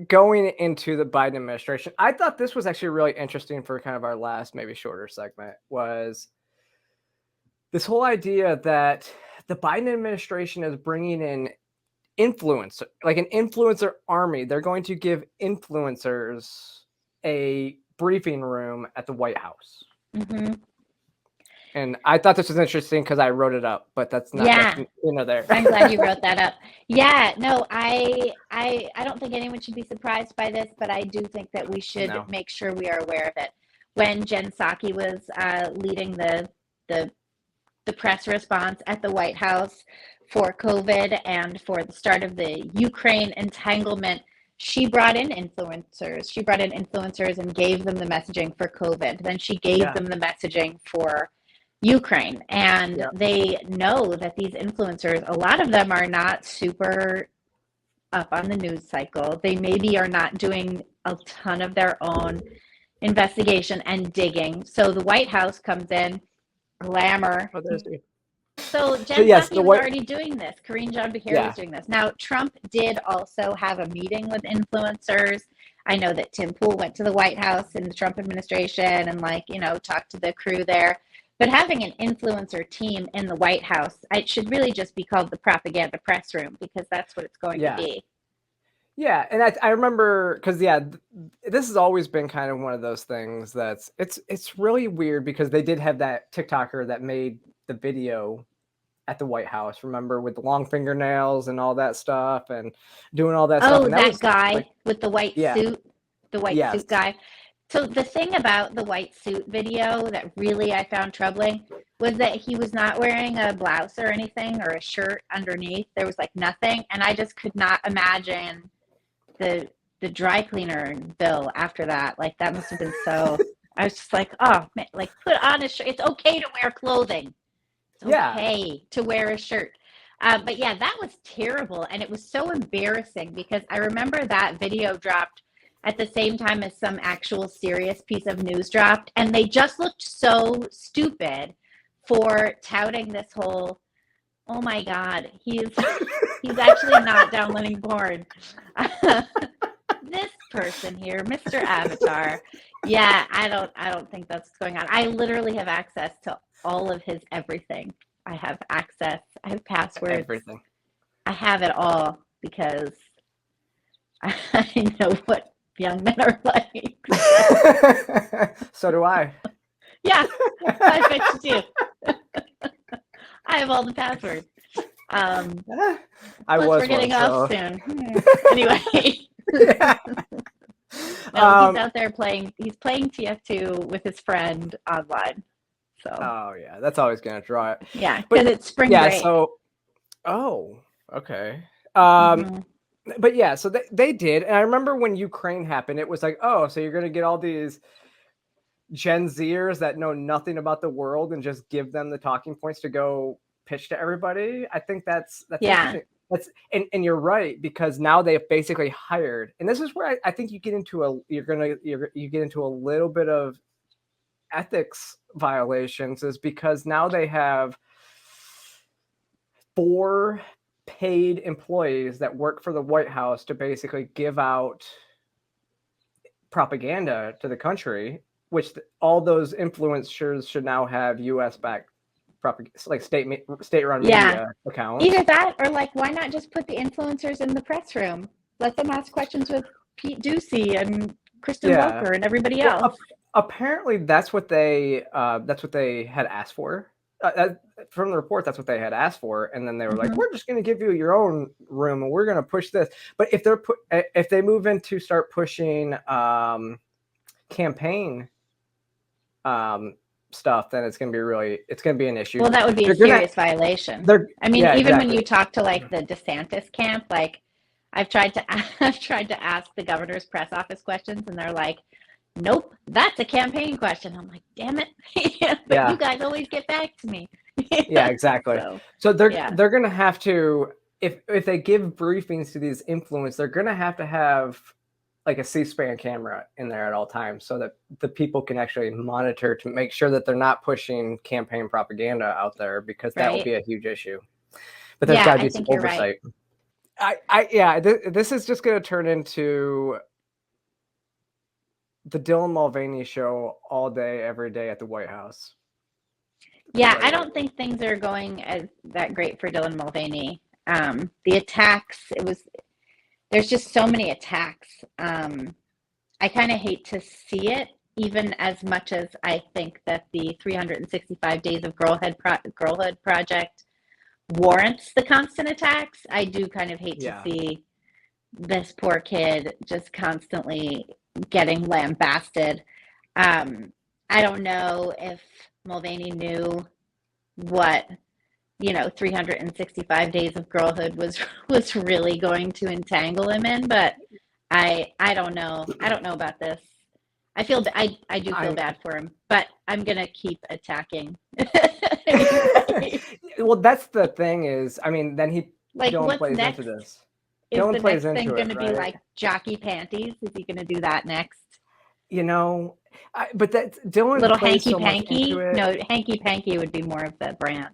going into the Biden administration, I thought this was actually really interesting for kind of our last, maybe shorter segment, was this whole idea that the Biden administration is bringing in influencer, like an influencer army. They're going to give influencers a briefing room at the White House. Mm-hmm. And I thought this was interesting because I wrote it up, but that's not there. I'm glad you wrote that up. Yeah, no, I don't think anyone should be surprised by this, but I do think that we should make sure we are aware of it. When Jen Psaki was leading the press response at the White House for COVID and for the start of the Ukraine entanglement, she brought in influencers. She brought in influencers and gave them the messaging for COVID. Then she gave them the messaging for Ukraine. And they know that these influencers, a lot of them are not super up on the news cycle. They maybe are not doing a ton of their own investigation and digging. So the White House comes in, glamour. So Jen Psaki was already doing this. Karine Jean-Pierre was doing this. Now, Trump did also have a meeting with influencers. I know that Tim Pool went to the White House in the Trump administration and talked to the crew there. But having an influencer team in the White House, it should really just be called the propaganda press room, because that's what it's going to be. Yeah, and I remember because this has always been kind of one of those things that's it's really weird because they did have that TikToker that made the video at the White House, remember, with the long fingernails and all that stuff and doing all that stuff. Oh, that guy with the white suit, the white suit guy. So the thing about the white suit video that really I found troubling was that he was not wearing a blouse or anything or a shirt underneath. There was nothing. And I just could not imagine the dry cleaner bill after that. That must have been so, I was just oh man, put on a shirt. It's okay to wear clothing. It's okay to wear a shirt. But yeah, that was terrible. And it was so embarrassing because I remember that video dropped at the same time as some actual serious piece of news dropped. And they just looked so stupid for touting this whole, oh my God, he's actually not downloading porn. This person here, Mr. Avatar. Yeah, I don't think that's what's going on. I literally have access to all of his everything. I have access. I have passwords. Everything. I have it all because I know what young men are like. So do I. Yeah, I bet you do. I have all the passwords. We're getting off soon. Anyway. No, he's out there playing. He's playing TF2 with his friend online. So. Oh yeah, that's always gonna draw it. Yeah, because it's spring break. Yeah. So. Oh. Okay. But yeah, so they did, and I remember when Ukraine happened, it was so you're gonna get all these Gen Zers that know nothing about the world and just give them the talking points to go pitch to everybody. I think that's interesting. And you're right, because now they've basically hired, and this is where I think you get into a little bit of ethics violations, is because now they have 4 paid employees that work for the White House to basically give out propaganda to the country, which all those influencers should now have U.S. backed state-run media accounts. Either that, or why not just put the influencers in the press room? Let them ask questions with Pete Ducey and Kristen Welker and everybody else. Apparently, that's what they had asked for. From the report, that's what they had asked for, and then they were we're just going to give you your own room, and we're going to push this. But if they move in to start pushing campaign stuff, then it's going to be an issue. Well, that would be a serious violation. Even when you talk to the DeSantis camp, I've tried to ask the governor's press office questions, and they're like, nope, that's a campaign question. I'm like, damn it. But you guys always get back to me. Yeah, exactly. So they're going to have to, if they give briefings to these influencers, they're going to have a C-SPAN camera in there at all times so that the people can actually monitor to make sure that they're not pushing campaign propaganda out there, because that will be a huge issue. But there's got to be some oversight. This is just going to turn into the Dylan Mulvaney show all day, every day at the White House. Yeah, I don't think things are going as that great for Dylan Mulvaney. The attacks, there's just so many attacks. I kind of hate to see it, even as much as I think that the 365 Days of Girlhood project warrants the constant attacks. I do kind of hate to see this poor kid just constantly getting lambasted. I don't know if Mulvaney knew what 365 Days of Girlhood was really going to entangle him in, but I don't know about this. I do feel bad for him, but I'm gonna keep attacking. Well, that's the thing is, I mean, then what's plays next? into this. Is the next thing going to be like jockey panties? Is he going to do that next? But that Dylan little plays hanky so panky. Much into it. No, hanky panky would be more of the brand.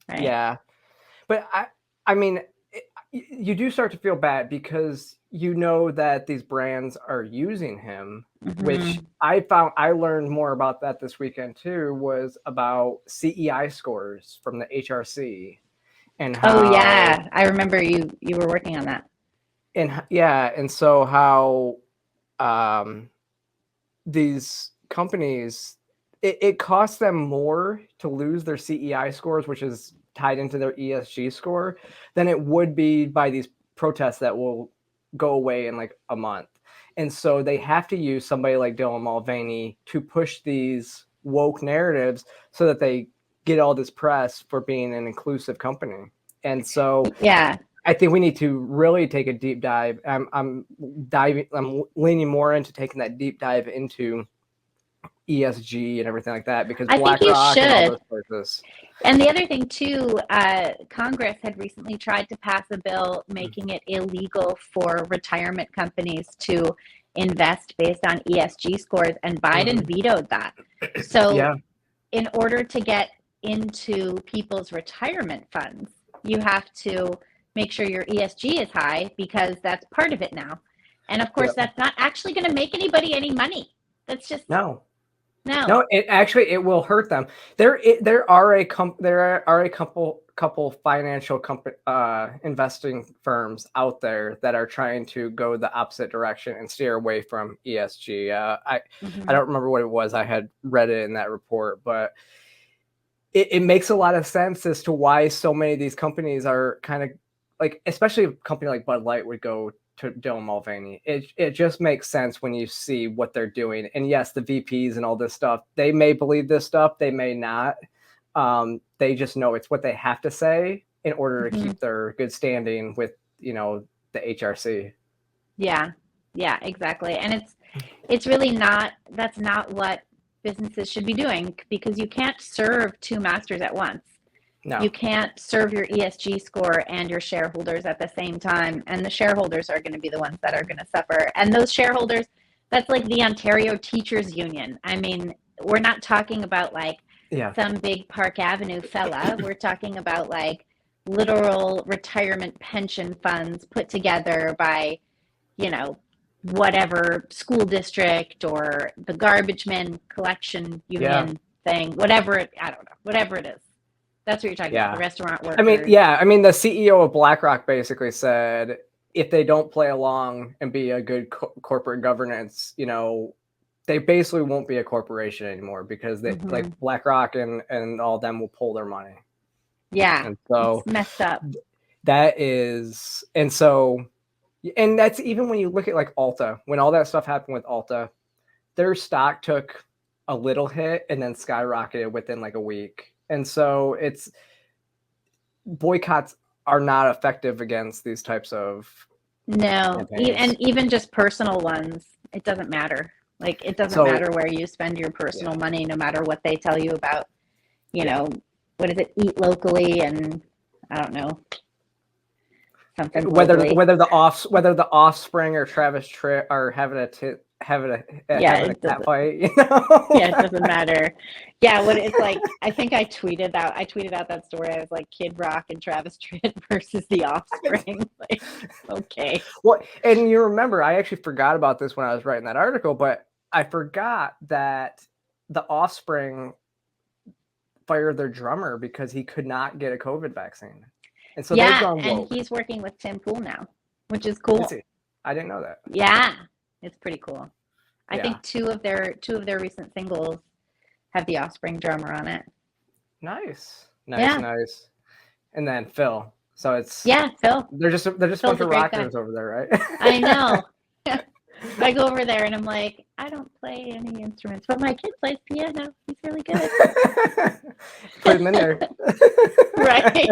Right? Yeah, but I mean, you do start to feel bad because that these brands are using him, which I learned more about that this weekend too, was about CEI scores from the HRC. And how, I remember you were working on that. And so how these companies, it costs them more to lose their CEI scores, which is tied into their ESG score, than it would be by these protests that will go away in like a month. And so they have to use somebody like Dylan Mulvaney to push these woke narratives so that they get all this press for being an inclusive company. And so I think we need to really take a deep dive. I'm leaning more into taking that deep dive into ESG and everything like that, because BlackRock and all those places. And the other thing too, Congress had recently tried to pass a bill making it illegal for retirement companies to invest based on ESG scores, and Biden vetoed that. So in order to get into people's retirement funds, you have to make sure your ESG is high, because that's part of it now. And of course, that's not actually going to make anybody any money. That's just no. It will hurt them. There are a couple financial investing firms out there that are trying to go the opposite direction and steer away from ESG. I don't remember what it was. I had read it in that report, but it makes a lot of sense as to why so many of these companies are kind of like, especially a company like Bud Light would go to Dylan Mulvaney. It just makes sense when you see what they're doing. And yes, the VPs and all this stuff, they may believe this stuff, they may not. They just know it's what they have to say in order to keep their good standing with, the HRC. Yeah, exactly. And it's really that's not what businesses should be doing, because you can't serve two masters at once. No. You can't serve your ESG score and your shareholders at the same time. And the shareholders are going to be the ones that are going to suffer. And those shareholders, that's like the Ontario Teachers Union. I mean, we're not talking about like some big Park Avenue fella. We're talking about like literal retirement pension funds put together by, whatever school district or the garbage men collection union thing, whatever it is. That's what you're talking about, the restaurant workers. I mean, the CEO of BlackRock basically said, if they don't play along and be a good corporate governance, they basically won't be a corporation anymore, because they like BlackRock and all of them will pull their money. Yeah, and so it's messed up. That is, and that's even when you look at like Ulta, when all that stuff happened with Ulta, their stock took a little hit and then skyrocketed within like a week. And so boycotts are not effective against these types of campaigns. And even just personal ones, it doesn't matter. Like, it doesn't matter where you spend your personal money, no matter what they tell you about, what is it, eat locally, and I don't know, something. Whether the offspring or Travis Tritt are having a having a cat fight, you know? Yeah, it doesn't matter. Yeah, what it's like, I think I tweeted out that story. I was like, Kid Rock and Travis Tritt versus The Offspring. Like, okay. Well, and you remember, I actually forgot about this when I was writing that article, but I forgot that The Offspring fired their drummer because he could not get a COVID vaccine. And so they've gone woke. And he's working with Tim Pool now, which is cool. I didn't know that. Yeah, it's pretty cool. I think two of their recent singles have The Offspring drummer on it. Nice. And then Phil. So it's Phil. They're just a bunch of rockers over there, right? I know. I go over there and I'm like, I don't play any instruments, but my kid plays piano. He's really good. Put him in there. Right.